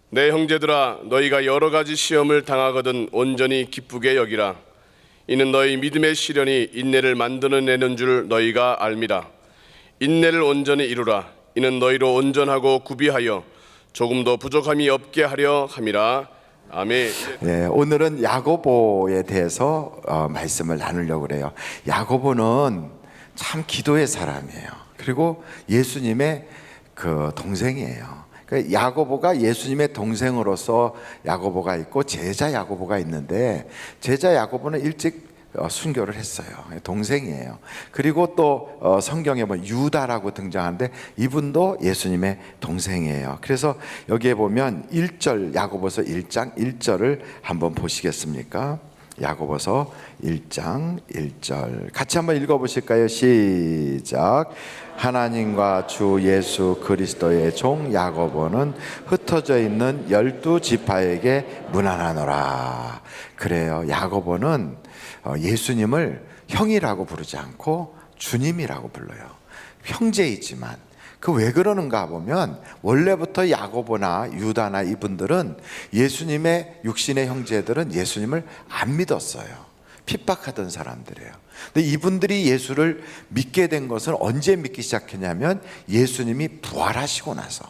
내 형제들아, 너희가 여러 가지 시험을 당하거든 온전히 기쁘게 여기라. 이는 너희 믿음의 시련이 인내를 만드는 줄 너희가 알미라. 인내를 온전히 이루라. 이는 너희로 온전하고 구비하여 조금도 부족함이 없게 하려 함이라. 아멘. 네, 오늘은 야고보에 대해서 말씀을 나누려고 그래요. 야고보는 참 기도의 사람이에요. 그리고 예수님의 그 동생이에요. 그러니까 야고보가 예수님의 동생으로서 야고보가 있고 제자 야고보가 있는데, 제자 야고보는 일찍 순교를 했어요. 동생이에요. 그리고 또 성경에 유다라고 등장하는데 이분도 예수님의 동생이에요. 그래서 여기에 보면 1절, 야고보서 1장 1절을 한번 보시겠습니까? 야고보서 1장 1절 같이 한번 읽어보실까요? 시작. 하나님과 주 예수 그리스도의 종 야고보는 흩어져 있는 12지파에게 문안하노라. 그래요. 야고보는 예수님을 형이라고 부르지 않고 주님이라고 불러요. 형제이지만 그 왜 그러는가 보면 원래부터 야고보나 유다나 이분들은 예수님의 육신의 형제들은 예수님을 안 믿었어요. 핍박하던 사람들이에요. 근데 이분들이 예수를 믿게 된 것은 언제 믿기 시작했냐면 예수님이 부활하시고 나서,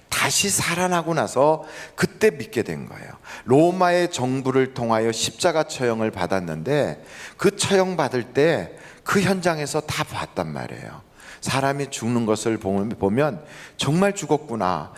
다시 살아나고 나서 그때 믿게 된 거예요. 로마의 정부를 통하여 십자가 처형을 받았는데 그 처형 받을 때 그 현장에서 다 봤단 말이에요. 사람이 죽는 것을 보면 정말 죽었구나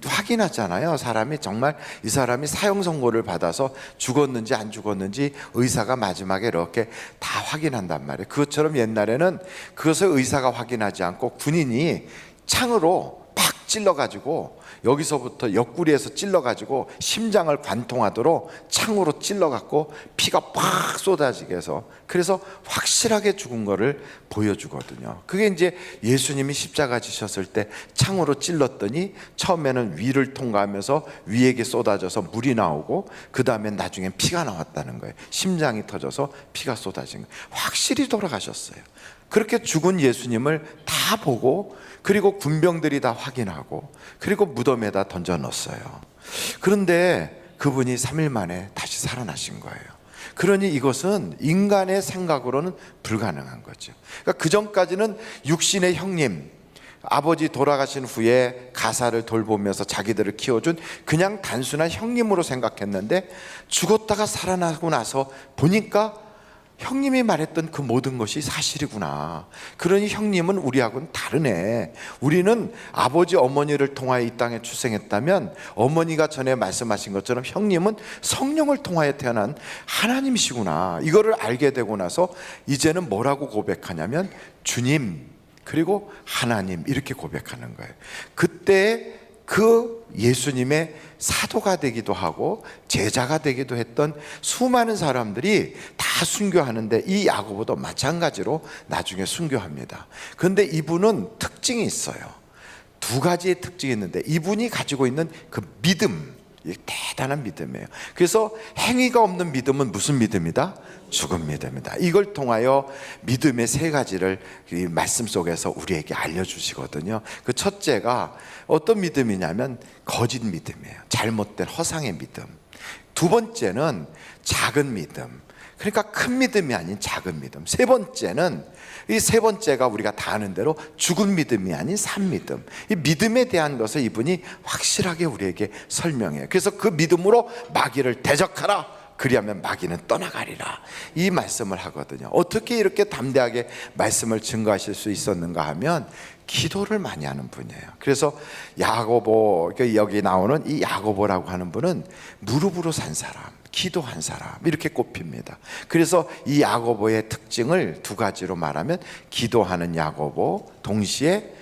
확인하잖아요. 사람이 정말 이 사람이 사형 선고를 받아서 죽었는지 안 죽었는지 의사가 마지막에 이렇게 다 확인한단 말이에요. 그것처럼 옛날에는 그것을 의사가 확인하지 않고 군인이 창으로 팍 찔러가지고, 여기서부터 옆구리에서 찔러가지고 심장을 관통하도록 창으로 찔러갖고 피가 팍 쏟아지게 해서, 그래서 확실하게 죽은 거를 보여주거든요. 그게 이제 예수님이 십자가 지셨을 때 창으로 찔렀더니 처음에는 위를 통과하면서 위에게 쏟아져서 물이 나오고, 그 다음에 나중엔 피가 나왔다는 거예요. 심장이 터져서 피가 쏟아진 거예요. 확실히 돌아가셨어요. 그렇게 죽은 예수님을 다 보고, 그리고 군병들이 다 확인하고, 그리고 무덤에다 던져 넣었어요. 그런데 그분이 3일 만에 다시 살아나신 거예요. 그러니 이것은 인간의 생각으로는 불가능한 거죠. 그러니까 그 전까지는 육신의 형님, 아버지 돌아가신 후에 가사를 돌보면서 자기들을 키워준 그냥 단순한 형님으로 생각했는데, 죽었다가 살아나고 나서 보니까 형님이 말했던 그 모든 것이 사실이구나. 그러니 형님은 우리하고는 다르네. 우리는 아버지 어머니를 통하여 이 땅에 출생했다면 어머니가 전에 말씀하신 것처럼 형님은 성령을 통하여 태어난 하나님이시구나. 이거를 알게 되고 나서 이제는 뭐라고 고백하냐면 주님, 그리고 하나님, 이렇게 고백하는 거예요. 그때 그 예수님의 사도가 되기도 하고 제자가 되기도 했던 수많은 사람들이 다 순교하는데, 이 야고보도 마찬가지로 나중에 순교합니다. 그런데 이분은 특징이 있어요. 두 가지의 특징이 있는데, 이분이 가지고 있는 그 믿음, 대단한 믿음이에요. 그래서 행위가 없는 믿음은 무슨 믿음이다? 죽은 믿음이다. 이걸 통하여 믿음의 세 가지를 이 말씀 속에서 우리에게 알려주시거든요. 그 첫째가 어떤 믿음이냐면 거짓 믿음이에요. 잘못된 허상의 믿음. 두 번째는 작은 믿음, 그러니까 큰 믿음이 아닌 작은 믿음. 세 번째는, 이 세 번째가 우리가 다 아는 대로 죽은 믿음이 아닌 산 믿음. 이 믿음에 대한 것을 이분이 확실하게 우리에게 설명해요. 그래서 그 믿음으로 마귀를 대적하라. 그리하면 마귀는 떠나가리라. 이 말씀을 하거든요. 어떻게 이렇게 담대하게 말씀을 증거하실 수 있었는가 하면 기도를 많이 하는 분이에요. 그래서 야고보, 여기 나오는 이 야고보라고 하는 분은 무릎으로 산 사람, 기도한 사람, 이렇게 꼽힙니다. 그래서 이 야고보의 특징을 두 가지로 말하면 기도하는 야고보, 동시에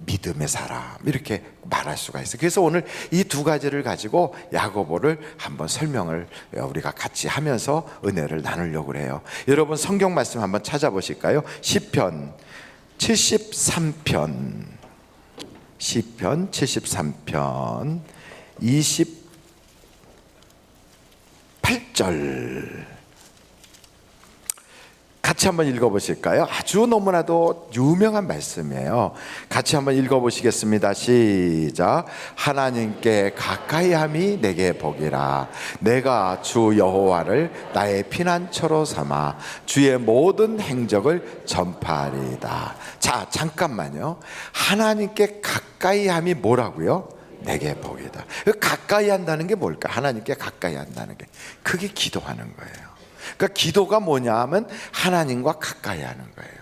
믿음의 사람, 이렇게 말할 수가 있어요. 그래서 오늘 이 두 가지를 가지고 야고보를 한번 설명을 우리가 같이 하면서 은혜를 나누려고 해요. 여러분 성경 말씀 한번 찾아보실까요? 시편 73편, 시편 73편 28절, 같이 한번 읽어보실까요? 아주 너무나도 유명한 말씀이에요. 같이 한번 읽어보시겠습니다. 시작. 하나님께 가까이함이 내게 복이라. 내가 주 여호와를 나의 피난처로 삼아 주의 모든 행적을 전파하리이다. 자, 잠깐만요. 하나님께 가까이함이 뭐라고요? 내게 복이다. 가까이 한다는 게 뭘까? 하나님께 가까이 한다는 게 그게 기도하는 거예요. 그러니까 기도가 뭐냐 하면 하나님과 가까이 하는 거예요.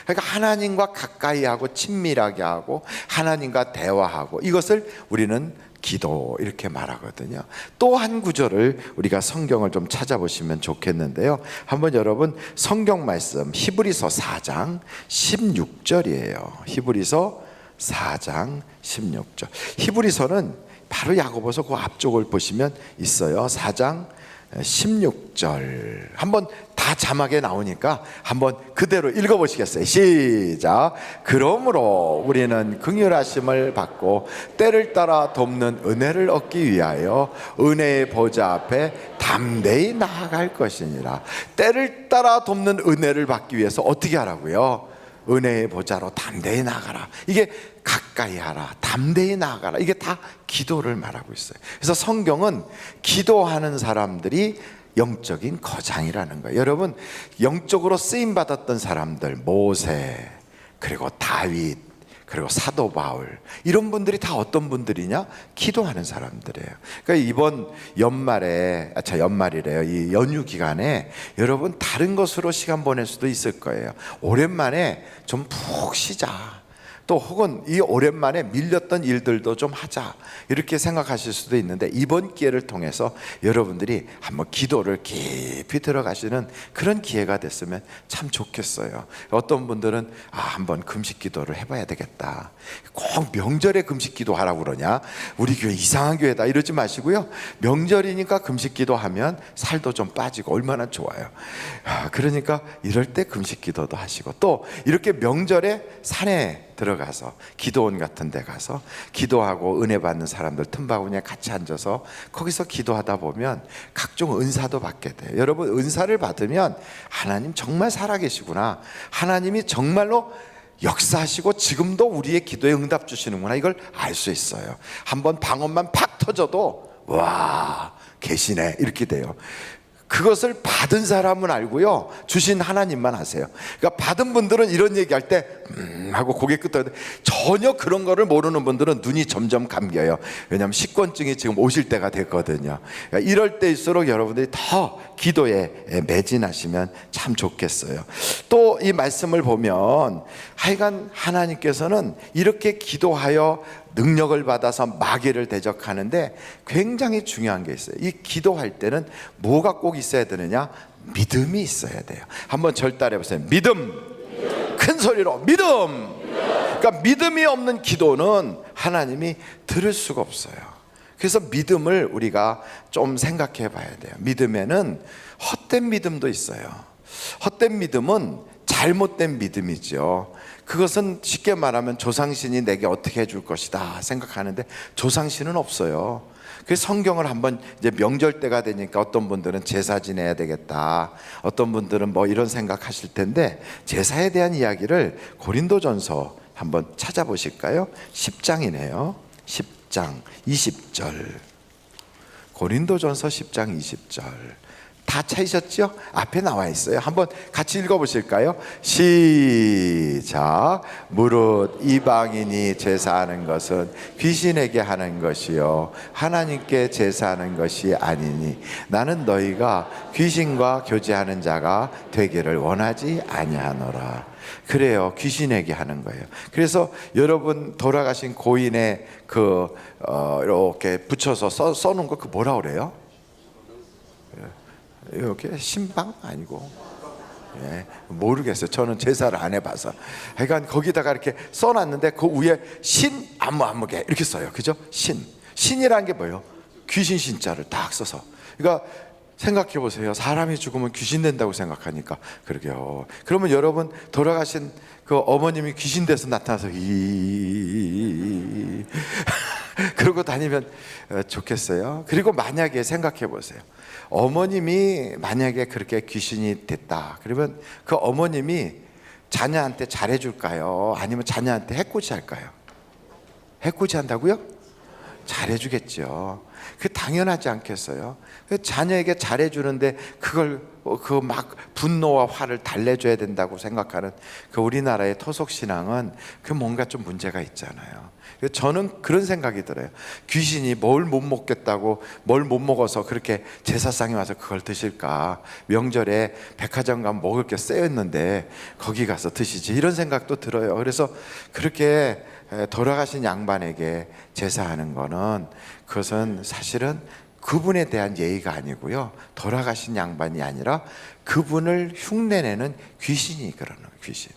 그러니까 하나님과 가까이 하고 친밀하게 하고 하나님과 대화하고, 이것을 우리는 기도 이렇게 말하거든요. 또 한 구절을 우리가 성경을 좀 찾아보시면 좋겠는데요. 한번 여러분 성경 말씀 히브리서 4장 16절이에요. 히브리서 4장 16절. 히브리서는 바로 야고보서 그 앞쪽을 보시면 있어요. 4장 16절. 한번 다 자막에 나오니까 한번 그대로 읽어보시겠어요? 시작. 그러므로 우리는 긍휼하심을 받고 때를 따라 돕는 은혜를 얻기 위하여 은혜의 보좌 앞에 담대히 나아갈 것이니라. 때를 따라 돕는 은혜를 받기 위해서 어떻게 하라고요? 은혜의 보좌로 담대히 나아가라. 이게 가까이 하라, 담대히 나아가라, 이게 다 기도를 말하고 있어요. 그래서 성경은 기도하는 사람들이 영적인 거장이라는 거예요. 여러분, 영적으로 쓰임받았던 사람들, 모세, 그리고 다윗, 그리고 사도 바울, 이런 분들이 다 어떤 분들이냐? 기도하는 사람들이에요. 그러니까 이번 연말에, 연말이래요. 이 연휴 기간에 여러분 다른 것으로 시간 보낼 수도 있을 거예요. 오랜만에 좀 푹 쉬자. 또 혹은 이 오랜만에 밀렸던 일들도 좀 하자, 이렇게 생각하실 수도 있는데, 이번 기회를 통해서 여러분들이 한번 기도를 깊이 들어가시는 그런 기회가 됐으면 참 좋겠어요. 어떤 분들은 한번 금식 기도를 해봐야 되겠다. 꼭 명절에 금식 기도하라고 그러냐? 우리 교회 이상한 교회다 이러지 마시고요. 명절이니까 금식 기도하면 살도 좀 빠지고 얼마나 좋아요. 그러니까 이럴 때 금식 기도도 하시고, 또 이렇게 명절에 산에 들어가서 기도원 같은 데 가서 기도하고 은혜 받는 사람들 틈바구니에 같이 앉아서 거기서 기도하다 보면 각종 은사도 받게 돼요. 여러분, 은사를 받으면 하나님 정말 살아계시구나, 하나님이 정말로 역사하시고 지금도 우리의 기도에 응답 주시는구나, 이걸 알 수 있어요. 한번 방언만 팍 터져도 와, 계시네, 이렇게 돼요. 그것을 받은 사람은 알고요, 주신 하나님만 아세요. 그러니까 받은 분들은 이런 얘기할 때 하고 고개 끄덕이는데, 전혀 그런 거를 모르는 분들은 눈이 점점 감겨요. 왜냐하면 식곤증이 지금 오실 때가 됐거든요. 그러니까 이럴 때일수록 여러분들이 더 기도에 매진하시면 참 좋겠어요. 또 이 말씀을 보면 하여간 하나님께서는 이렇게 기도하여 능력을 받아서 마귀를 대적하는데 굉장히 중요한 게 있어요. 이 기도할 때는 뭐가 꼭 있어야 되느냐? 믿음이 있어야 돼요. 한번 절 따라해 보세요. 믿음. 큰 소리로 믿음. 그러니까 믿음이 없는 기도는 하나님이 들을 수가 없어요. 그래서 믿음을 우리가 좀 생각해 봐야 돼요. 믿음에는 헛된 믿음도 있어요. 헛된 믿음은 잘못된 믿음이죠. 그것은 쉽게 말하면 조상신이 내게 어떻게 해줄 것이다 생각하는데, 조상신은 없어요. 그래서 성경을 한번 이제 명절 때가 되니까 어떤 분들은 제사 지내야 되겠다, 어떤 분들은 뭐 이런 생각하실 텐데, 제사에 대한 이야기를 고린도전서 한번 찾아보실까요? 10장이네요. 10장 20절. 고린도전서 10장 20절. 다 찾으셨죠? 앞에 나와 있어요. 한번 같이 읽어보실까요? 시작. 무릇 이방인이 제사하는 것은 귀신에게 하는 것이요 하나님께 제사하는 것이 아니니 나는 너희가 귀신과 교제하는 자가 되기를 원하지 아니하노라. 그래요, 귀신에게 하는 거예요. 그래서 여러분 돌아가신 고인의 이렇게 붙여서 써놓은 거, 그 뭐라 그래요? 이렇게 신방 아니고, 모르겠어요. 저는 제사를 안 해봐서. 그러니까 거기다가 이렇게 써놨는데 그 위에 신 아무개 이렇게 써요. 그죠? 신이라는 게 뭐예요? 귀신 신자를 딱 써서. 그러니까 생각해 보세요. 사람이 죽으면 귀신 된다고 생각하니까. 그러게요. 그러면 여러분 돌아가신 그 어머님이 귀신 돼서 나타나서 그러고 다니면 좋겠어요. 그리고 만약에 생각해 보세요. 어머님이 만약에 그렇게 귀신이 됐다. 그러면 그 어머님이 자녀한테 잘해줄까요? 아니면 자녀한테 해코지 할까요? 해코지 한다고요? 잘해주겠죠. 그 당연하지 않겠어요? 자녀에게 잘해주는데 그걸 그 막 분노와 화를 달래줘야 된다고 생각하는 그 우리나라의 토속 신앙은 그 뭔가 좀 문제가 있잖아요. 저는 그런 생각이 들어요. 귀신이 뭘 못 먹겠다고 뭘 못 먹어서 그렇게 제사상에 와서 그걸 드실까? 명절에 백화점 가면 먹을 게 쓰였는데 거기 가서 드시지, 이런 생각도 들어요. 그래서 그렇게 돌아가신 양반에게 제사하는 거는, 그것은 사실은 그분에 대한 예의가 아니고요, 돌아가신 양반이 아니라 그분을 흉내내는 귀신이 그러는 거예요. 귀신.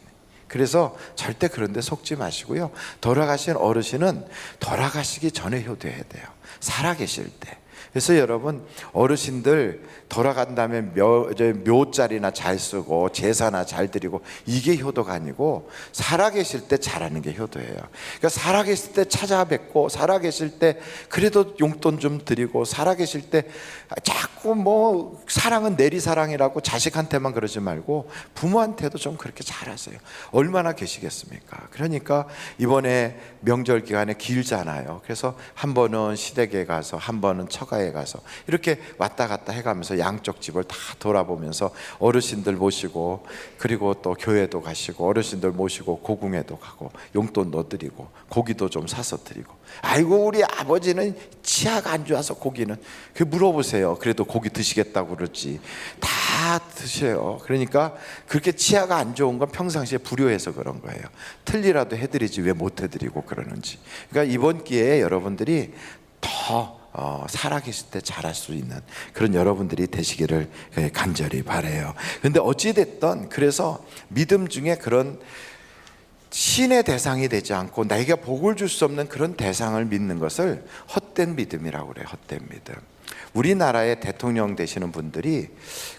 그래서 절대 그런 데 속지 마시고요, 돌아가신 어르신은 돌아가시기 전에 효도해야 돼요. 살아계실 때. 그래서 여러분, 어르신들 돌아간 다음에 묘자리나 잘 쓰고 제사나 잘 드리고, 이게 효도가 아니고 살아계실 때 잘하는 게 효도예요. 그러니까 살아계실 때 찾아뵙고, 살아계실 때 그래도 용돈 좀 드리고, 살아계실 때 자꾸 뭐 사랑은 내리사랑이라고 자식한테만 그러지 말고 부모한테도 좀 그렇게 잘하세요. 얼마나 계시겠습니까? 그러니까 이번에 명절 기간에 길잖아요. 그래서 한 번은 시댁에 가서, 한 번은 처가에 가서 이렇게 왔다 갔다 해가면서 양쪽 집을 다 돌아보면서 어르신들 모시고, 그리고 또 교회도 가시고, 어르신들 모시고 고궁에도 가고, 용돈도 드리고, 고기도 좀 사서 드리고. 아이고 우리 아버지는 치아가 안 좋아서 고기는, 그 물어보세요. 그래도 고기 드시겠다고 그러지. 다 드셔요. 그러니까 그렇게 치아가 안 좋은 건 평상시에 불효해서 그런 거예요. 틀리라도 해드리지 왜 못 해드리고 그러는지. 그러니까 이번 기회에 여러분들이 더 살아계실 때 잘할 수 있는 그런 여러분들이 되시기를 간절히 바라요. 그런데 어찌됐든, 그래서 믿음 중에 그런 신의 대상이 되지 않고 나에게 복을 줄 수 없는 그런 대상을 믿는 것을 헛된 믿음이라고 그래요. 헛된 믿음. 우리나라의 대통령 되시는 분들이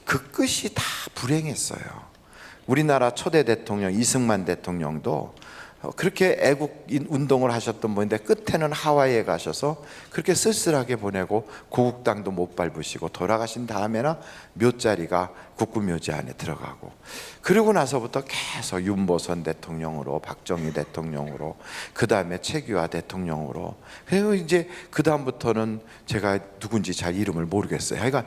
그 끝이 다 불행했어요. 우리나라 초대 대통령 이승만 대통령도 그렇게 애국인 운동을 하셨던 분인데 끝에는 하와이에 가셔서 그렇게 쓸쓸하게 보내고 고국당도 못 밟으시고, 돌아가신 다음에나 묘자리가 국구묘지 안에 들어가고, 그리고 나서부터 계속 윤보선 대통령으로, 박정희 대통령으로, 그 다음에 최규하 대통령으로, 그리고 이제 그 다음부터는 제가 누군지 잘 이름을 모르겠어요. 하여간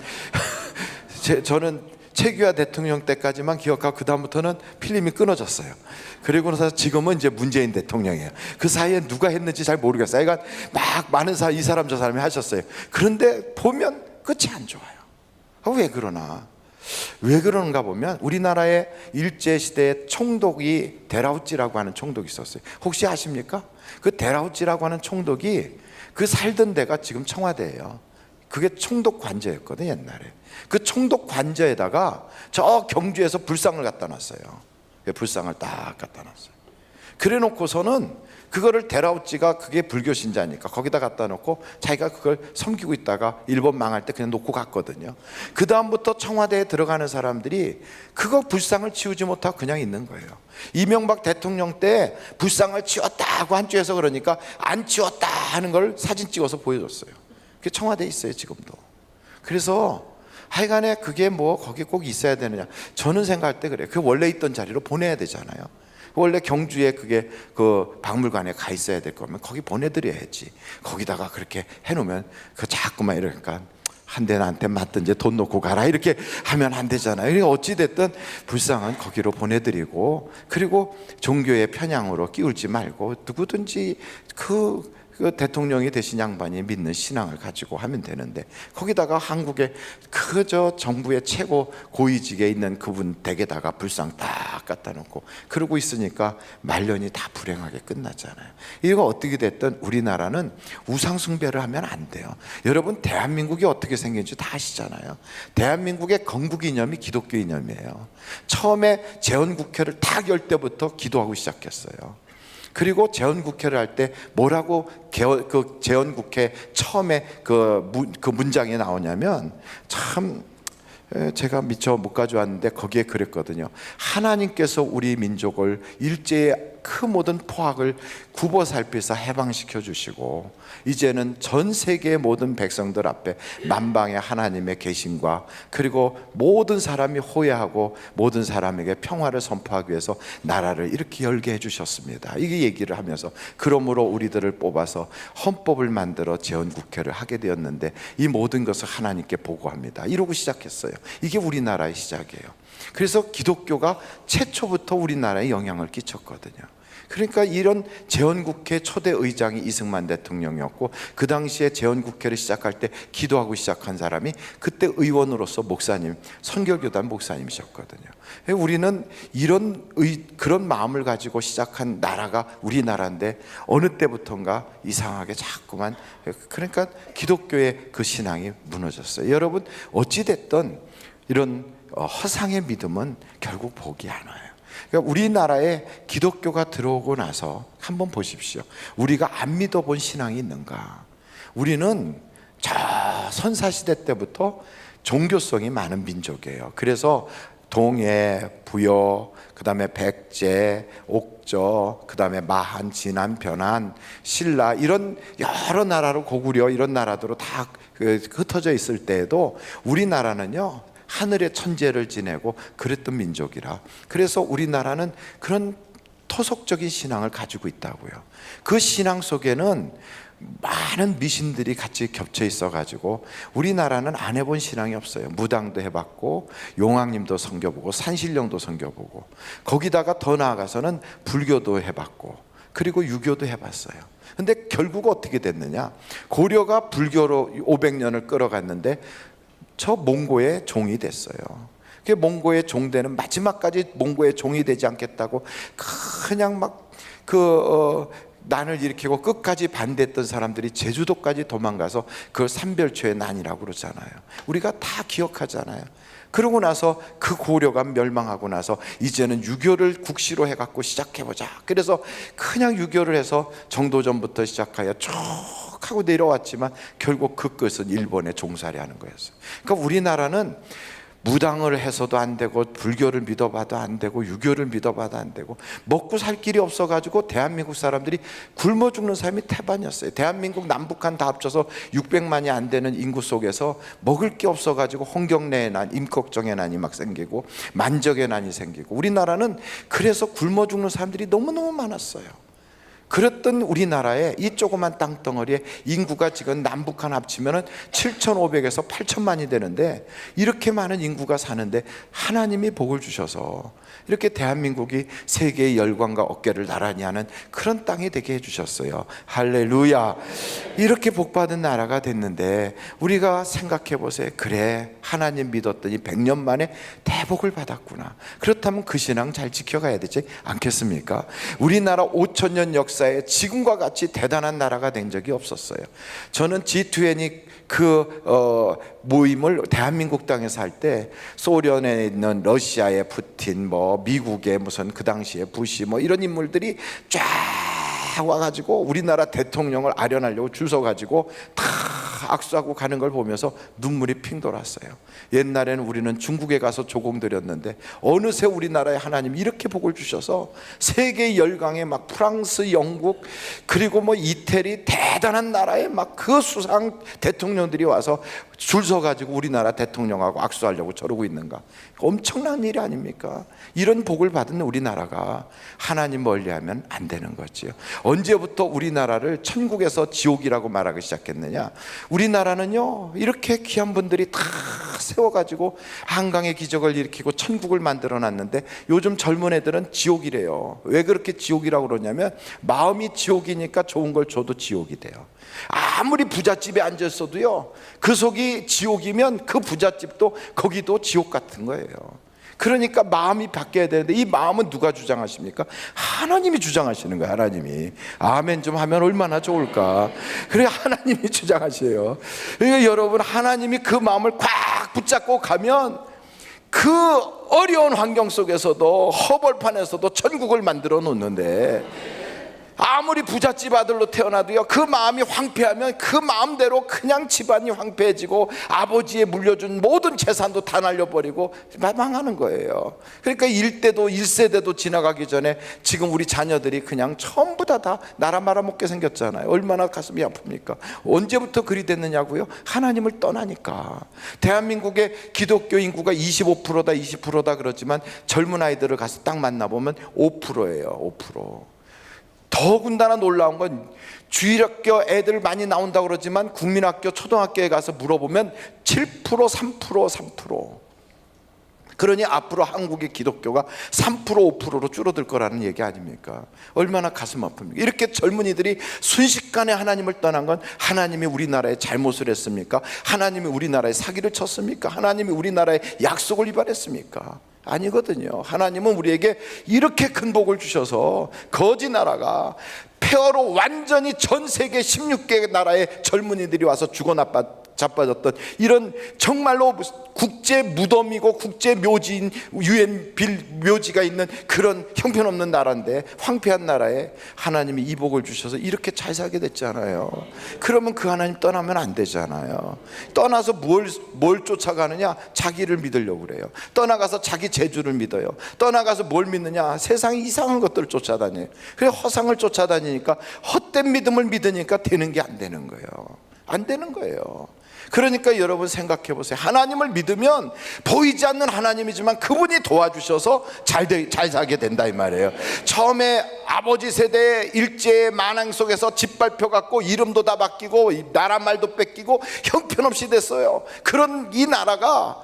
저는 최규하 대통령 때까지만 기억하고 그 다음부터는 필름이 끊어졌어요. 그리고 나서 지금은 이제 문재인 대통령이에요. 그 사이에 누가 했는지 잘 모르겠어요. 그러니까 막 많은 이 사람 저 사람이 하셨어요. 그런데 보면 끝이 안 좋아요. 왜 그러나? 왜 그런가 보면 우리나라의 일제시대에 총독이 데라우찌라고 하는 총독이 있었어요. 혹시 아십니까? 그 데라우찌라고 하는 총독이 그 살던 데가 지금 청와대예요. 그게 총독 관저였거든요, 옛날에. 그 총독 관저에다가 저 경주에서 불상을 갖다 놨어요. 불상을 딱 갖다 놨어요. 그래 놓고서는 그거를 데라우찌가, 그게 불교 신자니까 거기다 갖다 놓고 자기가 그걸 섬기고 있다가 일본 망할 때 그냥 놓고 갔거든요. 그 다음부터 청와대에 들어가는 사람들이 그거 불상을 치우지 못하고 그냥 있는 거예요. 이명박 대통령 때 불상을 치웠다고 한쪽에서 그러니까 안 치웠다 하는 걸 사진 찍어서 보여줬어요. 그게 청와대에 있어요, 지금도. 그래서 하여간에 그게 뭐 거기 꼭 있어야 되느냐, 저는 생각할 때 그래요. 그 원래 있던 자리로 보내야 되잖아요. 원래 경주에 그게 그 박물관에 가 있어야 될 거면 거기 보내드려야지. 거기다가 그렇게 해놓으면 그 자꾸만 이러니까 한 대 나한테 맞든지 돈 놓고 가라 이렇게 하면 안 되잖아요. 그러니까 어찌됐든 불쌍한 거기로 보내드리고, 그리고 종교의 편향으로 끼울지 말고 누구든지 그 대통령이 되신 양반이 믿는 신앙을 가지고 하면 되는데, 거기다가 한국의 그저 정부의 최고 고위직에 있는 그분 댁에다가 불상 딱 갖다 놓고 그러고 있으니까 말년이 다 불행하게 끝났잖아요. 이거 어떻게 됐든 우리나라는 우상 숭배를 하면 안 돼요. 여러분, 대한민국이 어떻게 생긴지 다 아시잖아요. 대한민국의 건국 이념이 기독교 이념이에요. 처음에 재헌국회를 딱 열 때부터 기도하고 시작했어요. 그리고 재헌국회를 할 때 뭐라고 그 재헌국회 처음에 그 문장이 나오냐면, 참 제가 미처 못 가져왔는데 거기에 그랬거든요. 하나님께서 우리 민족을 일제의 그 모든 포악을 굽어 살피사 해방시켜 주시고, 이제는 전 세계의 모든 백성들 앞에 만방의 하나님의 계심과, 그리고 모든 사람이 호혜하고 모든 사람에게 평화를 선포하기 위해서 나라를 이렇게 열게 해주셨습니다. 이게 얘기를 하면서, 그러므로 우리들을 뽑아서 헌법을 만들어 재헌국회를 하게 되었는데 이 모든 것을 하나님께 보고합니다. 이러고 시작했어요. 이게 우리나라의 시작이에요. 그래서 기독교가 최초부터 우리나라에 영향을 끼쳤거든요. 그러니까 이런 재헌국회 초대 의장이 이승만 대통령이었고, 그 당시에 재헌국회를 시작할 때 기도하고 시작한 사람이 그때 의원으로서 목사님, 선교교단 목사님이셨거든요. 우리는 그런 마음을 가지고 시작한 나라가 우리나라인데 어느 때부턴가 이상하게 자꾸만, 그러니까 기독교의 그 신앙이 무너졌어요. 여러분, 어찌됐든 이런 허상의 믿음은 결국 복이 안 와요. 그러니까 우리나라에 기독교가 들어오고 나서 한번 보십시오. 우리가 안 믿어본 신앙이 있는가? 우리는 저 선사시대 때부터 종교성이 많은 민족이에요. 그래서 동해, 부여, 그 다음에 백제, 옥저, 그 다음에 마한, 진안, 변한, 신라, 이런 여러 나라로, 고구려 이런 나라들로 다 흩어져 있을 때에도 우리나라는요 하늘의 천재를 지내고 그랬던 민족이라, 그래서 우리나라는 그런 토속적인 신앙을 가지고 있다고요. 그 신앙 속에는 많은 미신들이 같이 겹쳐 있어 가지고 우리나라는 안 해본 신앙이 없어요. 무당도 해봤고, 용왕님도 섬겨보고, 산신령도 섬겨보고, 거기다가 더 나아가서는 불교도 해봤고, 그리고 유교도 해봤어요. 근데 결국 어떻게 됐느냐, 고려가 불교로 500년을 끌어갔는데 저 몽고의 종이 됐어요. 그 몽고의 종되는, 마지막까지 몽고의 종이 되지 않겠다고 그냥 막 난을 일으키고 끝까지 반대했던 사람들이 제주도까지 도망가서 그걸 삼별초의 난이라고 그러잖아요. 우리가 다 기억하잖아요. 그러고 나서 그 고려가 멸망하고 나서 이제는 유교를 국시로 해갖고 시작해보자. 그래서 그냥 유교를 해서 정도전부터 시작하여 쭉 하고 내려왔지만 결국 그 끝은 일본에 종살이하는 거였어요. 그러니까 우리나라는 무당을 해서도 안 되고, 불교를 믿어봐도 안 되고, 유교를 믿어봐도 안 되고, 먹고 살 길이 없어가지고 대한민국 사람들이 굶어 죽는 삶이 태반이었어요. 대한민국 남북한 다 합쳐서 600만이 안 되는 인구 속에서 먹을 게 없어가지고 홍경래의 난, 임꺽정의 난이 막 생기고, 만적의 난이 생기고, 우리나라는 그래서 굶어 죽는 사람들이 너무너무 많았어요. 그랬던 우리나라의 이 조그만 땅덩어리에 인구가 지금 남북한 합치면 7,500에서 8천만이 되는데, 이렇게 많은 인구가 사는데 하나님이 복을 주셔서 이렇게 대한민국이 세계의 열광과 어깨를 나란히 하는 그런 땅이 되게 해주셨어요. 할렐루야. 이렇게 복받은 나라가 됐는데 우리가 생각해 보세요. 그래, 하나님 믿었더니 100년 만에 대복을 받았구나. 그렇다면 그 신앙 잘 지켜가야 되지 않겠습니까? 우리나라 5,000년 역사에 지금과 같이 대단한 나라가 된 적이 없었어요. 저는 G20 모임을 대한민국 땅에서 할 때, 소련에 있는 러시아의 푸틴, 미국의 무슨 그 당시에 부시 이런 인물들이 쫙 와가지고 우리나라 대통령을 아련하려고 줄 서가지고 다 악수하고 가는 걸 보면서 눈물이 핑 돌았어요. 옛날에는 우리는 중국에 가서 조공 드렸는데 어느새 우리나라에 하나님 이렇게 복을 주셔서 세계 열강에 막 프랑스, 영국, 그리고 이태리 대단한 나라에 막 그 수상 대통령들이 와서 줄 서가지고 우리나라 대통령하고 악수하려고 저러고 있는가. 엄청난 일이 아닙니까? 이런 복을 받은 우리나라가 하나님 멀리하면 안 되는 거지요. 언제부터 우리나라를 천국에서 지옥이라고 말하기 시작했느냐? 우리나라는요 이렇게 귀한 분들이 다 세워가지고 한강의 기적을 일으키고 천국을 만들어놨는데 요즘 젊은 애들은 지옥이래요. 왜 그렇게 지옥이라고 그러냐면 마음이 지옥이니까 좋은 걸 줘도 지옥이 돼요. 아무리 부잣집에 앉았어도요 그 속이 지옥이면 그 부잣집도 거기도 지옥 같은 거예요. 그러니까 마음이 바뀌어야 되는데 이 마음은 누가 주장하십니까? 하나님이 주장하시는 거예요. 하나님이. 아멘 좀 하면 얼마나 좋을까. 그래, 하나님이 주장하세요. 그러니까 여러분, 하나님이 그 마음을 꽉 붙잡고 가면 그 어려운 환경 속에서도, 허벌판에서도 천국을 만들어 놓는데, 아무리 부잣집 아들로 태어나도요, 그 마음이 황폐하면 그 마음대로 그냥 집안이 황폐해지고 아버지의 물려준 모든 재산도 다 날려버리고 망하는 거예요. 그러니까 일세대도 지나가기 전에 지금 우리 자녀들이 그냥 전부 다 나라 말아먹게 생겼잖아요. 얼마나 가슴이 아픕니까? 언제부터 그리 됐느냐고요? 하나님을 떠나니까. 대한민국의 기독교 인구가 25%다 20%다 그러지만 젊은 아이들을 가서 딱 만나보면 5%예요 5%. 더군다나 놀라운 건 주일학교 애들 많이 나온다고 그러지만 국민학교 초등학교에 가서 물어보면 7% 3%. 그러니 앞으로 한국의 기독교가 3% 5%로 줄어들 거라는 얘기 아닙니까? 얼마나 가슴 아픕니까? 이렇게 젊은이들이 순식간에 하나님을 떠난 건 하나님이 우리나라에 잘못을 했습니까? 하나님이 우리나라에 사기를 쳤습니까? 하나님이 우리나라에 약속을 위반했습니까? 아니거든요. 하나님은 우리에게 이렇게 큰 복을 주셔서 거지 나라가 폐허로 완전히 전 세계 16개 나라의 젊은이들이 와서 죽어 자빠졌던 이런 정말로 국제 무덤이고 국제 묘지인 유엔 빌 묘지가 있는 그런 형편없는 나라인데, 황폐한 나라에 하나님이 이 복을 주셔서 이렇게 잘 살게 됐잖아요. 그러면 그 하나님 떠나면 안 되잖아요. 떠나서 뭘 쫓아가느냐? 자기를 믿으려고 그래요. 떠나가서 자기 재주를 믿어요. 떠나가서 뭘 믿느냐? 세상에 이상한 것들을 쫓아다녀요. 그래서 허상을 쫓아다니니까 헛된 믿음을 믿으니까 되는 게 안 되는 거예요. 안 되는 거예요. 그러니까 여러분 생각해 보세요. 하나님을 믿으면 보이지 않는 하나님이지만 그분이 도와주셔서 잘 살게 된다 이 말이에요. 처음에 아버지 세대의 일제의 만행 속에서 짓밟혀 갖고 이름도 다 바뀌고 나라 말도 뺏기고 형편없이 됐어요. 그런 이 나라가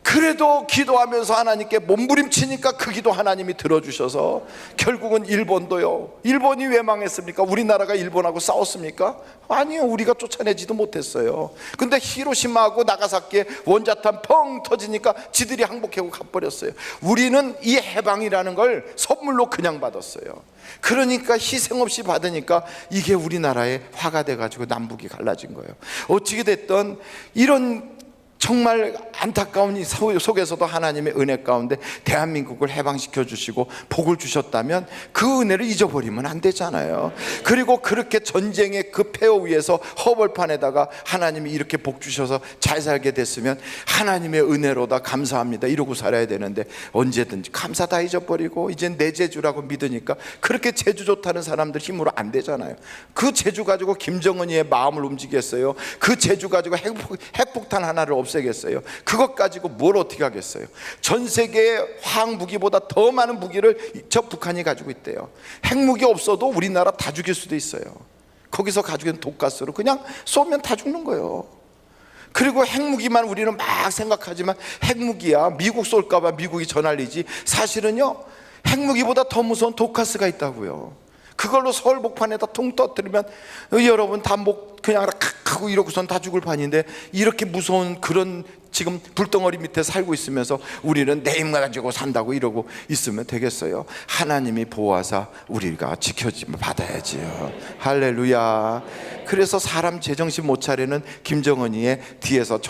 그래도 기도하면서 하나님께 몸부림치니까 그 기도 하나님이 들어주셔서 결국은 일본도요. 일본이 왜 망했습니까? 우리나라가 일본하고 싸웠습니까? 아니요, 우리가 쫓아내지도 못했어요. 근데 히로시마하고 나가사키에 원자탄 펑 터지니까 지들이 항복하고 가버렸어요. 우리는 이 해방이라는 걸 선물로 그냥 받았어요. 그러니까 희생 없이 받으니까 이게 우리나라의 화가 돼가지고 남북이 갈라진 거예요. 어찌게 됐든 이런 정말 안타까운 이 속에서도 하나님의 은혜 가운데 대한민국을 해방시켜 주시고 복을 주셨다면 그 은혜를 잊어버리면 안 되잖아요. 그리고 그렇게 전쟁의 그 폐허 위에서 허벌판에다가 하나님이 이렇게 복 주셔서 잘 살게 됐으면 하나님의 은혜로다 감사합니다 이러고 살아야 되는데, 언제든지 감사 다 잊어버리고 이젠 내 재주라고 믿으니까 그렇게 재주 좋다는 사람들 힘으로 안 되잖아요. 그 재주 가지고 김정은이의 마음을 움직였어요. 그 재주 가지고 핵폭탄 하나를 없애겠어요? 그것 가지고 뭘 어떻게 하겠어요? 전 세계의 화학 무기보다 더 많은 무기를 저 북한이 가지고 있대요. 핵무기 없어도 우리나라 다 죽일 수도 있어요. 거기서 가지고 있는 독가스로 그냥 쏘면 다 죽는 거예요. 그리고 핵무기만 우리는 막 생각하지만 핵무기야 미국 쏠까봐 미국이 전알리지, 사실은요 핵무기보다 더 무서운 독가스가 있다고요. 그걸로 서울 복판에다 통 터뜨리면 여러분 다 그냥 하고 이러고선 다 죽을 판인데, 이렇게 무서운 그런 지금 불덩어리 밑에 살고 있으면서 우리는 내 힘 가지고 산다고 이러고 있으면 되겠어요? 하나님이 보호하사 우리가 지켜지면 받아야지요. 할렐루야. 그래서 사람 제정신 못 차리는 김정은이의 뒤에서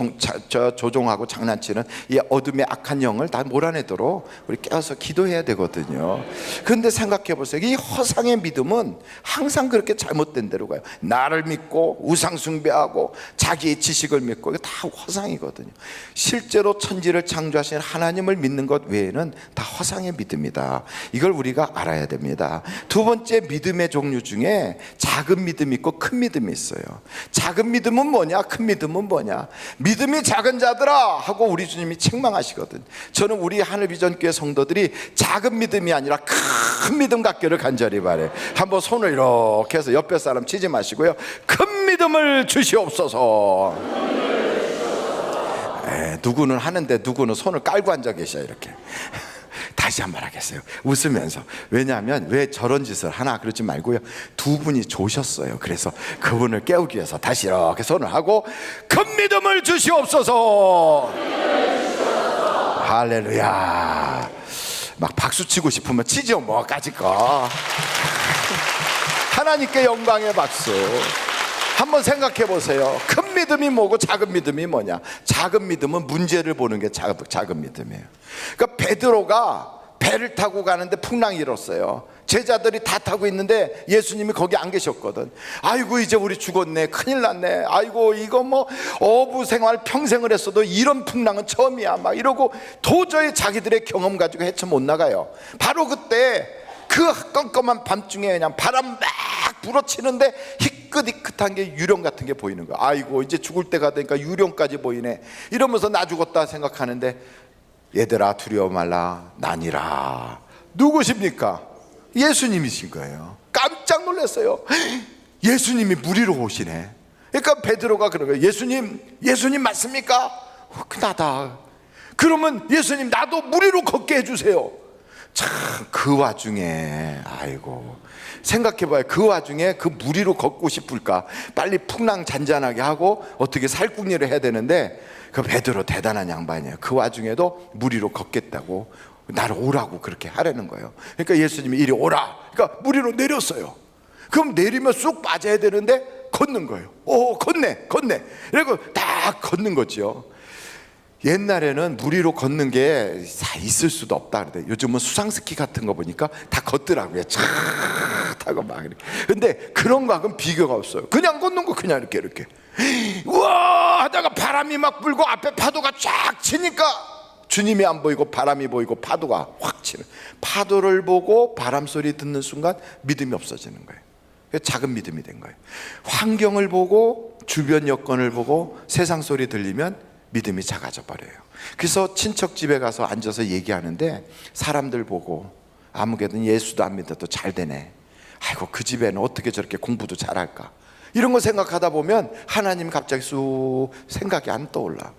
조종하고 장난치는 이 어둠의 악한 영을 다 몰아내도록 우리 깨어서 기도해야 되거든요. 그런데 생각해 보세요. 이 허상의 믿음은 항상 그렇게 잘못된 대로 가요. 나를 믿고 우상 숭배하고 자기의 지식을 믿고, 이거 다 허상이거든요. 실제로 천지를 창조하신 하나님을 믿는 것 외에는 다 허상의 믿음이다. 이걸 우리가 알아야 됩니다. 두 번째 믿음의 종류 중에 작은 믿음이 있고 큰 믿음이 있어요. 작은 믿음은 뭐냐? 큰 믿음은 뭐냐? 믿음이 작은 자들아 하고 우리 주님이 책망하시거든. 저는 우리 하늘비전교회 성도들이 작은 믿음이 아니라 큰 믿음 갖기를 간절히 바래요. 한번 손을 이렇게 해서 옆에 사람 치지 마시고요, 큰 믿음을 주시옵소서. 누구는 하는데 누구는 손을 깔고 앉아 계셔. 이렇게 다시 한번 하겠어요, 웃으면서. 왜냐하면 왜 저런 짓을 하나 그러지 말고요, 두 분이 조셨어요. 그래서 그분을 깨우기 위해서 다시 이렇게 손을 하고 큰 믿음을 주시옵소서. 할렐루야. 막 박수 치고 싶으면 치죠, 뭐까지 거. 하나님께 영광의 박수. 한번 생각해 보세요. 큰 믿음이 뭐고 작은 믿음이 뭐냐? 작은 믿음은 문제를 보는 게 작은 믿음이에요. 그러니까 베드로가 배를 타고 가는데 풍랑이 일었어요. 제자들이 다 타고 있는데 예수님이 거기 안 계셨거든. 아이고 이제 우리 죽었네, 큰일 났네, 아이고 이거 뭐 어부 생활 평생을 했어도 이런 풍랑은 처음이야 막 이러고 도저히 자기들의 경험 가지고 헤쳐 못 나가요. 바로 그때 그 껌껌한 밤중에 그냥 바람 막 불어치는데 희끗희끗한 게 유령 같은 게 보이는 거야. 아이고 이제 죽을 때가 되니까 유령까지 보이네 이러면서 나 죽었다 생각하는데, 얘들아 두려워 말라, 나니라. 누구십니까? 예수님이신 거예요. 깜짝 놀랐어요. 예수님이 물 위로 오시네. 그러니까 베드로가 그런 거예요. 예수님 맞습니까? 나다. 그러면 예수님 나도 물 위로 걷게 해주세요. 참 그 와중에 아이고 생각해봐요. 그 와중에 그 물 위로 걷고 싶을까? 빨리 풍랑 잔잔하게 하고 어떻게 살궁리를 해야 되는데, 그 베드로 대단한 양반이에요. 그 와중에도 물 위로 걷겠다고 나를 오라고 그렇게 하라는 거예요. 그러니까 예수님이 이리 오라. 그러니까 물 위로 내렸어요. 그럼 내리면 쑥 빠져야 되는데 걷는 거예요. 오 걷네. 그리고 딱 걷는 거죠. 옛날에는 물 위로 걷는 게 있을 수도 없다 그러대. 요즘은 수상스키 같은 거 보니까 다 걷더라고요. 쫙 타고 막 이렇게. 근데 그런 거하고는 비교가 없어요. 그냥 걷는 거 그냥 이렇게 우와 하다가 바람이 막 불고 앞에 파도가 쫙 치니까 주님이 안 보이고 바람이 보이고 파도가 확 치는, 파도를 보고 바람 소리 듣는 순간 믿음이 없어지는 거예요. 작은 믿음이 된 거예요. 환경을 보고 주변 여건을 보고 세상 소리 들리면 믿음이 작아져 버려요. 그래서 친척 집에 가서 앉아서 얘기하는데 사람들 보고 아무개든 예수도 안 믿어도 잘 되네, 아이고 그 집에는 어떻게 저렇게 공부도 잘할까, 이런 거 생각하다 보면 하나님 갑자기 쑥 생각이 안 떠올라.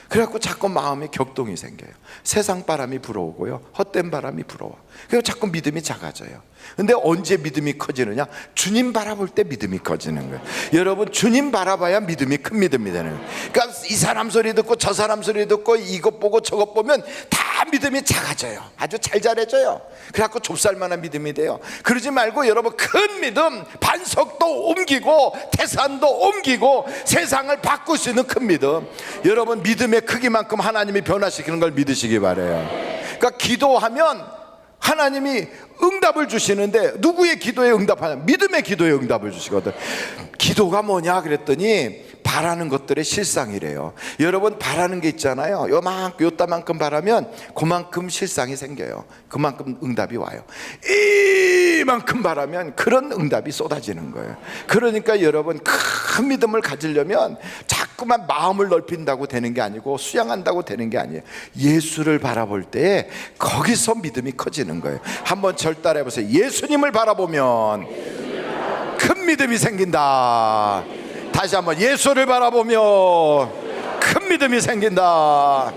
그래갖고 자꾸 마음에 격동이 생겨요. 세상 바람이 불어오고요, 헛된 바람이 불어와. 그래서 자꾸 믿음이 작아져요. 근데 언제 믿음이 커지느냐? 주님 바라볼 때 믿음이 커지는 거예요. 여러분 주님 바라봐야 믿음이 큰 믿음이 되는 거예요. 그러니까 이 사람 소리 듣고 저 사람 소리 듣고 이것 보고 저것 보면 다 믿음이 작아져요. 아주 잘 자라져요. 그래갖고 좁쌀만한 믿음이 돼요. 그러지 말고 여러분 큰 믿음, 반석도 옮기고 태산도 옮기고 세상을 바꿀 수 있는 큰 믿음, 여러분 믿음의 크기만큼 하나님이 변화시키는 걸 믿으시기 바라요. 그러니까 기도하면 하나님이 응답을 주시는데, 누구의 기도에 응답하냐? 믿음의 기도에 응답을 주시거든. 기도가 뭐냐 그랬더니 바라는 것들의 실상이래요. 여러분 바라는 게 있잖아요. 요따만큼 바라면 그만큼 실상이 생겨요. 그만큼 응답이 와요. 이만큼 바라면 그런 응답이 쏟아지는 거예요. 그러니까 여러분 큰 믿음을 가지려면 자꾸만 마음을 넓힌다고 되는 게 아니고 수양한다고 되는 게 아니에요. 예수를 바라볼 때 거기서 믿음이 커지는 거예요. 한번 절 따라해 보세요. 예수님을 바라보면 큰 믿음이 생긴다. 다시 한번 예수를 바라보면 큰 믿음이 생긴다.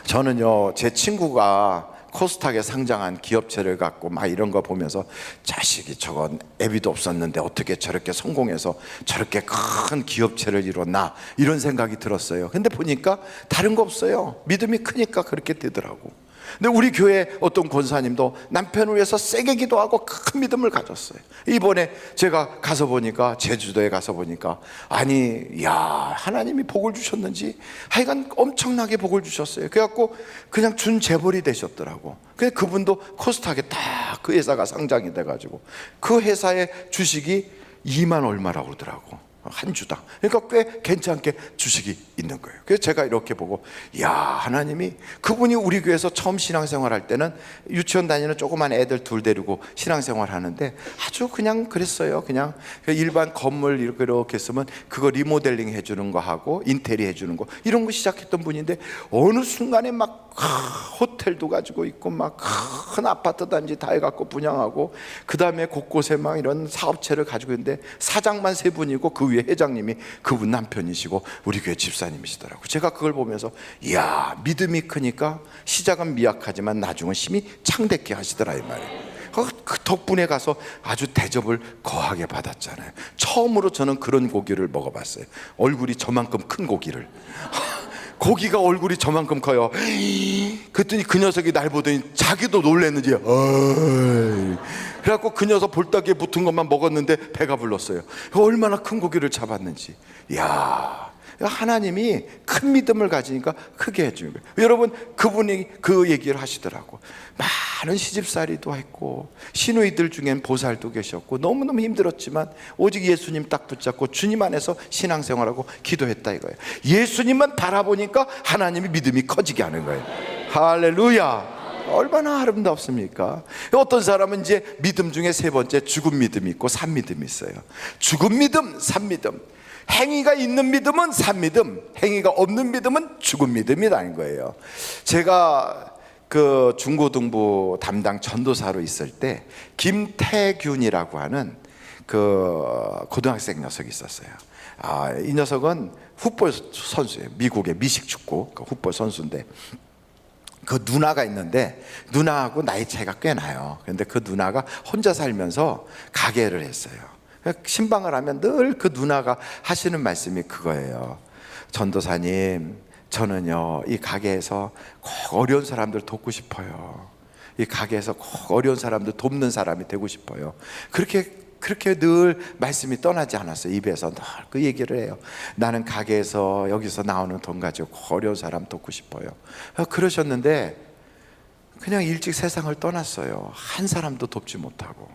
저는요 제 친구가 코스닥에 상장한 기업체를 갖고 막 이런 거 보면서 자식이 저건 애비도 없었는데 어떻게 저렇게 성공해서 저렇게 큰 기업체를 이뤘나, 이런 생각이 들었어요. 근데 보니까 다른 거 없어요. 믿음이 크니까 그렇게 되더라고. 근데 우리 교회 어떤 권사님도 남편을 위해서 세게 기도하고 큰 믿음을 가졌어요. 이번에 제가 가서 보니까, 제주도에 가서 보니까, 아니 야 하나님이 복을 주셨는지 하여간 엄청나게 복을 주셨어요. 그래갖고 그냥 준 재벌이 되셨더라고. 근데 그분도 코스닥에 딱 그 회사가 상장이 돼가지고 그 회사의 주식이 2만 얼마라고 그러더라고, 한 주당. 그러니까 꽤 괜찮게 주식이 있는 거예요. 그래서 제가 이렇게 보고, 야 하나님이, 그분이 우리 교회에서 처음 신앙생활 할 때는 유치원 다니는 조그만 애들 둘 데리고 신앙생활 하는데 아주 그냥 그랬어요. 그냥 일반 건물 이렇게 했으면 그거 리모델링 해주는 거 하고 인테리어 해주는 거 이런 거 시작했던 분인데, 어느 순간에 막 호텔도 가지고 있고 막 큰 아파트 단지 다 해갖고 분양하고, 그 다음에 곳곳에 막 이런 사업체를 가지고 있는데 사장만 3분이고 그 위에 회장님이 그분 남편이시고 우리 교회 집사님이시더라고요. 제가 그걸 보면서 이야, 믿음이 크니까 시작은 미약하지만 나중은 힘이 창대케 하시더라 이 말이에요. 그 덕분에 가서 아주 대접을 거하게 받았잖아요. 처음으로 저는 그런 고기를 먹어봤어요. 얼굴이 저만큼 큰 고기를. 고기가 얼굴이 저만큼 커요. 그랬더니 그 녀석이 날 보더니 자기도 놀랐는지 그래갖고 그 녀석 볼따기에 붙은 것만 먹었는데 배가 불렀어요. 얼마나 큰 고기를 잡았는지. 이야, 하나님이 큰 믿음을 가지니까 크게 해주는 거예요. 여러분, 그분이 그 얘기를 하시더라고. 많은 시집살이도 했고 시누이들 중엔 보살도 계셨고 너무너무 힘들었지만 오직 예수님 딱 붙잡고 주님 안에서 신앙생활하고 기도했다 이거예요. 예수님만 바라보니까 하나님이 믿음이 커지게 하는 거예요. 할렐루야. 얼마나 아름답습니까? 어떤 사람은 이제 믿음 중에 세 번째 죽은 믿음이 있고 산 믿음이 있어요. 죽은 믿음, 산 믿음. 행위가 있는 믿음은 산 믿음, 행위가 없는 믿음은 죽은 믿음이라는 거예요. 제가 그 중고등부 담당 전도사로 있을 때 김태균이라고 하는 그 고등학생 녀석이 있었어요. 이 녀석은 풋볼 선수예요. 미국의 미식축구 그 풋볼 선수인데 그 누나가 있는데 누나하고 나이 차이가 꽤 나요. 그런데 그 누나가 혼자 살면서 가게를 했어요. 신방을 하면 늘 그 누나가 하시는 말씀이 그거예요. 전도사님, 저는요 이 가게에서 꼭 어려운 사람들 돕고 싶어요. 이 가게에서 꼭 어려운 사람들 돕는 사람이 되고 싶어요. 그렇게 늘 말씀이 떠나지 않았어요. 입에서 늘 그 얘기를 해요. 나는 가게에서 여기서 나오는 돈 가지고 꼭 어려운 사람 돕고 싶어요. 그러셨는데 그냥 일찍 세상을 떠났어요. 한 사람도 돕지 못하고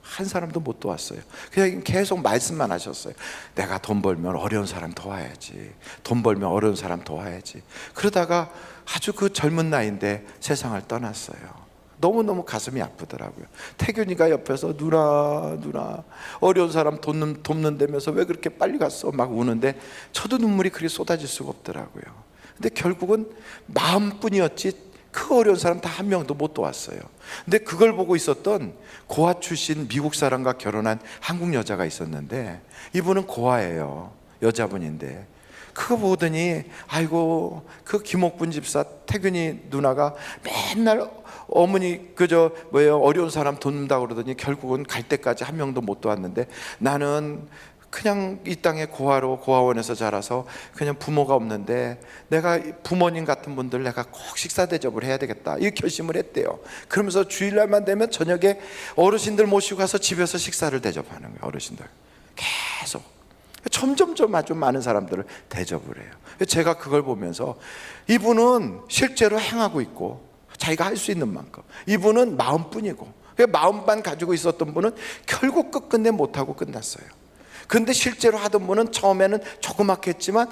한 사람도 못 도왔어요. 그냥 계속 말씀만 하셨어요. 내가 돈 벌면 어려운 사람 도와야지. 돈 벌면 어려운 사람 도와야지. 그러다가 아주 그 젊은 나이인데 세상을 떠났어요. 너무너무 가슴이 아프더라고요. 태균이가 옆에서 누나 어려운 사람 돕는다면서 왜 그렇게 빨리 갔어? 막 우는데 저도 눈물이 그리 쏟아질 수가 없더라고요. 근데 결국은 마음뿐이었지 그 어려운 사람 다 한 명도 못 도왔어요. 근데 그걸 보고 있었던 고아 출신 미국 사람과 결혼한 한국 여자가 있었는데 이분은 고아예요. 여자분인데 그거 보더니 아이고 그 김옥분 집사 태균이 누나가 맨날 어머니 어려운 사람 돕는다고 그러더니 결국은 갈 때까지 한 명도 못 도왔는데 나는 그냥 이 땅에 고아원에서 자라서 그냥 부모가 없는데 내가 부모님 같은 분들 내가 꼭 식사 대접을 해야 되겠다 이 결심을 했대요. 그러면서 주일날만 되면 저녁에 어르신들 모시고 가서 집에서 식사를 대접하는 거예요. 어르신들 계속 점점점 아주 많은 사람들을 대접을 해요. 제가 그걸 보면서 이분은 실제로 행하고 있고 자기가 할 수 있는 만큼 이분은 마음뿐이고 마음만 가지고 있었던 분은 결국 끝끝내 못하고 끝났어요. 근데 실제로 하던 분은 처음에는 조그맣게 했지만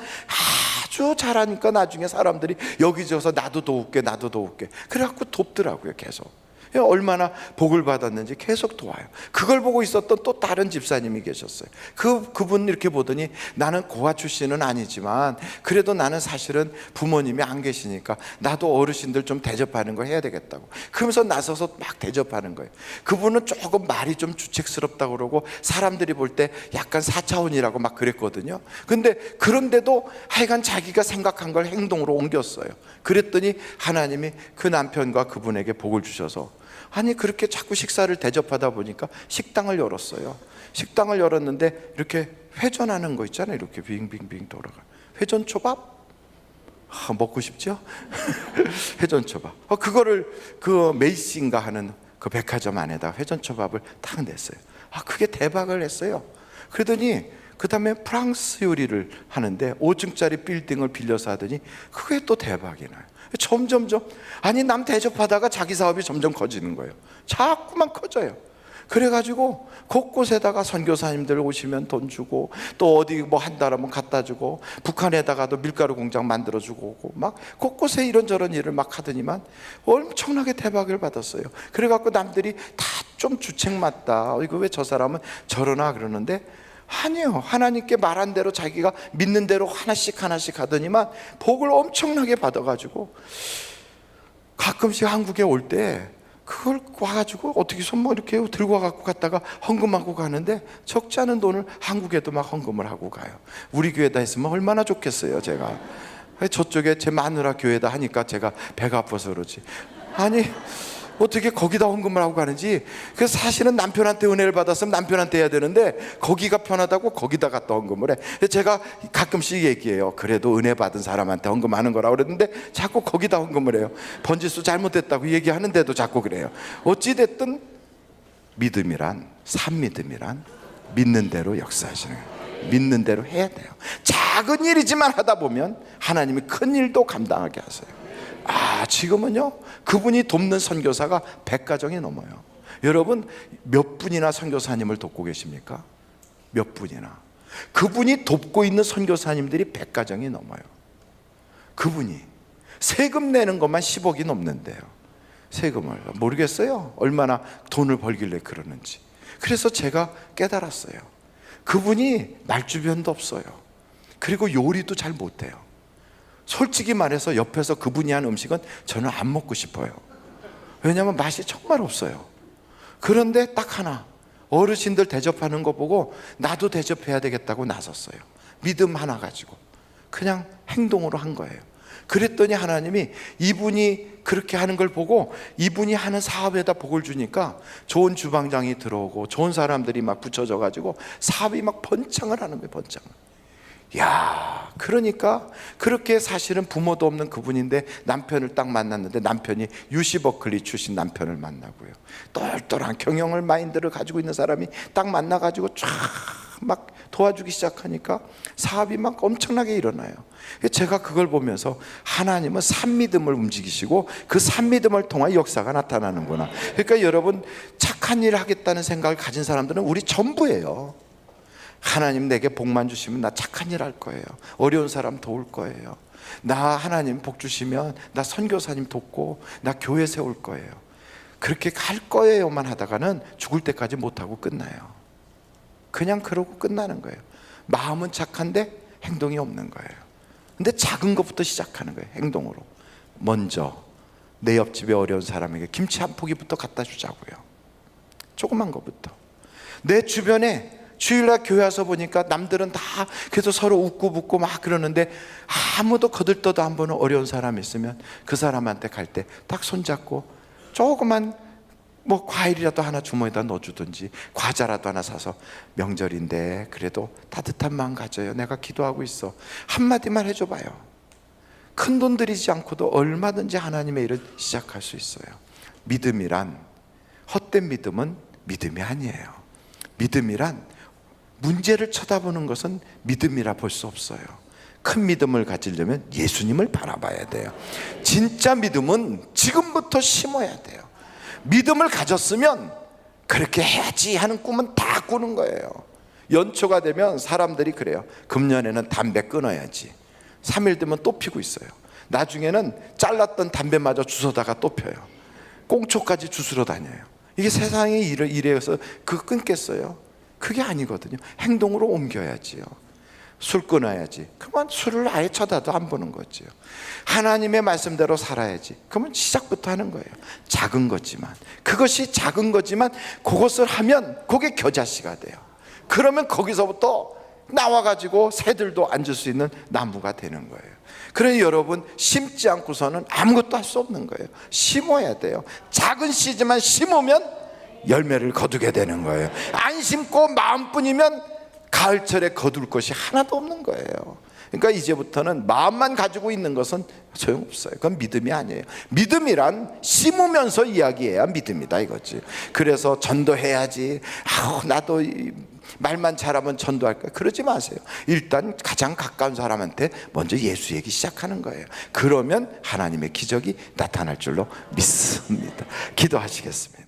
아주 잘하니까 나중에 사람들이 여기저기서 나도 도울게 그래갖고 돕더라고요. 계속 얼마나 복을 받았는지 계속 도와요. 그걸 보고 있었던 또 다른 집사님이 계셨어요. 그분 이렇게 보더니 나는 고아 출신은 아니지만 그래도 나는 사실은 부모님이 안 계시니까 나도 어르신들 좀 대접하는 거 해야 되겠다고 그러면서 나서서 막 대접하는 거예요. 그분은 조금 말이 좀 주책스럽다고 그러고 사람들이 볼 때 약간 4차원이라고 막 그랬거든요. 근데 그런데도 하여간 자기가 생각한 걸 행동으로 옮겼어요. 그랬더니 하나님이 그 남편과 그분에게 복을 주셔서 아니 그렇게 자꾸 식사를 대접하다 보니까 식당을 열었어요. 식당을 열었는데 이렇게 회전하는 거 있잖아요. 이렇게 빙빙빙 돌아가 회전초밥 먹고 싶죠? 회전초밥 그거를 그 메이시인가 하는 그 백화점 안에다 회전초밥을 딱 냈어요. 그게 대박을 했어요. 그러더니 그 다음에 프랑스 요리를 하는데 5층짜리 빌딩을 빌려서 하더니 그게 또 대박이 나요. 점점점 아니 남 대접하다가 자기 사업이 점점 커지는 거예요. 자꾸만 커져요. 그래가지고 곳곳에다가 선교사님들 오시면 돈 주고 또 어디 뭐 한다라면 갖다 주고 북한에다가도 밀가루 공장 만들어 주고 오고 막 곳곳에 이런저런 일을 막 하더니만 엄청나게 대박을 받았어요. 그래갖고 남들이 다 좀 주책 맞다. 이거 왜 저 사람은 저러나 그러는데 아니요. 하나님께 말한 대로 자기가 믿는 대로 하나씩 하더니만 복을 엄청나게 받아가지고 가끔씩 한국에 올 때 그걸 와가지고 어떻게 손목 이렇게 들고 와갖고 갔다가 헌금하고 가는데 적지 않은 돈을 한국에도 막 헌금을 하고 가요. 우리 교회다 했으면 얼마나 좋겠어요. 제가 저쪽에 제 마누라 교회다 하니까 제가 배가 아파서 그러지. 아니 어떻게 거기다 헌금을 하고 가는지. 그래서 사실은 남편한테 은혜를 받았으면 남편한테 해야 되는데 거기가 편하다고 거기다 갖다 헌금을 해. 제가 가끔씩 얘기해요. 그래도 은혜 받은 사람한테 헌금하는 거라고 그랬는데 자꾸 거기다 헌금을 해요. 번지수 잘못됐다고 얘기하는데도 자꾸 그래요. 어찌됐든 믿음이란 산 믿음이란 믿는 대로 역사하시는 거예요. 믿는 대로 해야 돼요. 작은 일이지만 하다 보면 하나님이 큰 일도 감당하게 하세요. 지금은요, 그분이 돕는 선교사가 100가정이 넘어요. 여러분, 몇 분이나 선교사님을 돕고 계십니까? 몇 분이나. 그분이 돕고 있는 선교사님들이 100가정이 넘어요. 그분이 세금 내는 것만 10억이 넘는데요. 세금을 모르겠어요, 얼마나 돈을 벌길래 그러는지. 그래서 제가 깨달았어요. 그분이 말주변도 없어요. 그리고 요리도 잘 못해요. 솔직히 말해서 옆에서 그분이 한 음식은 저는 안 먹고 싶어요. 왜냐하면 맛이 정말 없어요. 그런데 딱 하나, 어르신들 대접하는 거 보고 나도 대접해야 되겠다고 나섰어요. 믿음 하나 가지고 그냥 행동으로 한 거예요. 그랬더니 하나님이 이분이 그렇게 하는 걸 보고 이분이 하는 사업에다 복을 주니까 좋은 주방장이 들어오고 좋은 사람들이 막 붙여져 가지고 사업이 막 번창을 하는 거예요. 번창을. 야, 그러니까 그렇게 사실은 부모도 없는 그분인데 남편을 딱 만났는데 남편이 UC 버클리 출신 남편을 만나고요, 똘똘한 경영을 마인드를 가지고 있는 사람이 딱 만나가지고 쫙 막 도와주기 시작하니까 사업이 막 엄청나게 일어나요. 제가 그걸 보면서 하나님은 산믿음을 움직이시고 그 산믿음을 통한 역사가 나타나는구나. 그러니까 여러분, 착한 일을 하겠다는 생각을 가진 사람들은 우리 전부예요. 하나님 내게 복만 주시면 나 착한 일 할 거예요. 어려운 사람 도울 거예요. 나 하나님 복 주시면 나 선교사님 돕고 나 교회 세울 거예요. 그렇게 갈 거예요만 하다가는 죽을 때까지 못하고 끝나요. 그냥 그러고 끝나는 거예요. 마음은 착한데 행동이 없는 거예요. 근데 작은 것부터 시작하는 거예요. 행동으로. 먼저 내 옆집에 어려운 사람에게 김치 한 포기부터 갖다 주자고요. 조그만 것부터. 내 주변에 주일날 교회 와서 보니까 남들은 다 그래서 서로 웃고 붙고 막 그러는데 아무도 거들떠도 안 보는 어려운 사람이 있으면 그 사람한테 갈 때 딱 손잡고 조그만 뭐 과일이라도 하나 주머니에다 넣어주든지 과자라도 하나 사서 명절인데 그래도 따뜻한 마음 가져요, 내가 기도하고 있어, 한마디만 해줘봐요. 큰 돈 들이지 않고도 얼마든지 하나님의 일을 시작할 수 있어요. 믿음이란, 헛된 믿음은 믿음이 아니에요. 믿음이란 문제를 쳐다보는 것은 믿음이라 볼 수 없어요. 큰 믿음을 가지려면 예수님을 바라봐야 돼요. 진짜 믿음은 지금부터 심어야 돼요. 믿음을 가졌으면 그렇게 해야지 하는 꿈은 다 꾸는 거예요. 연초가 되면 사람들이 그래요. 금년에는 담배 끊어야지. 3일 되면 또 피고 있어요. 나중에는 잘랐던 담배마저 주워다가 또 펴요. 꽁초까지 주스러 다녀요. 이게 세상의 일에서 그거 끊겠어요? 그게 아니거든요. 행동으로 옮겨야지요. 술 끊어야지. 그러면 술을 아예 쳐다도 안 보는 거죠. 하나님의 말씀대로 살아야지. 그러면 시작부터 하는 거예요. 작은 거지만, 그것이 작은 거지만 그것을 하면 그게 겨자씨가 돼요. 그러면 거기서부터 나와가지고 새들도 앉을 수 있는 나무가 되는 거예요. 그래서 여러분, 심지 않고서는 아무것도 할 수 없는 거예요. 심어야 돼요. 작은 씨지만 심으면 열매를 거두게 되는 거예요. 안 심고 마음뿐이면 가을철에 거둘 것이 하나도 없는 거예요. 그러니까 이제부터는 마음만 가지고 있는 것은 소용없어요. 그건 믿음이 아니에요. 믿음이란 심으면서 이야기해야 믿음이다 이거지. 그래서 전도해야지, 나도 말만 잘하면 전도할 거야, 그러지 마세요. 일단 가장 가까운 사람한테 먼저 예수 얘기 시작하는 거예요. 그러면 하나님의 기적이 나타날 줄로 믿습니다. 기도하시겠습니다.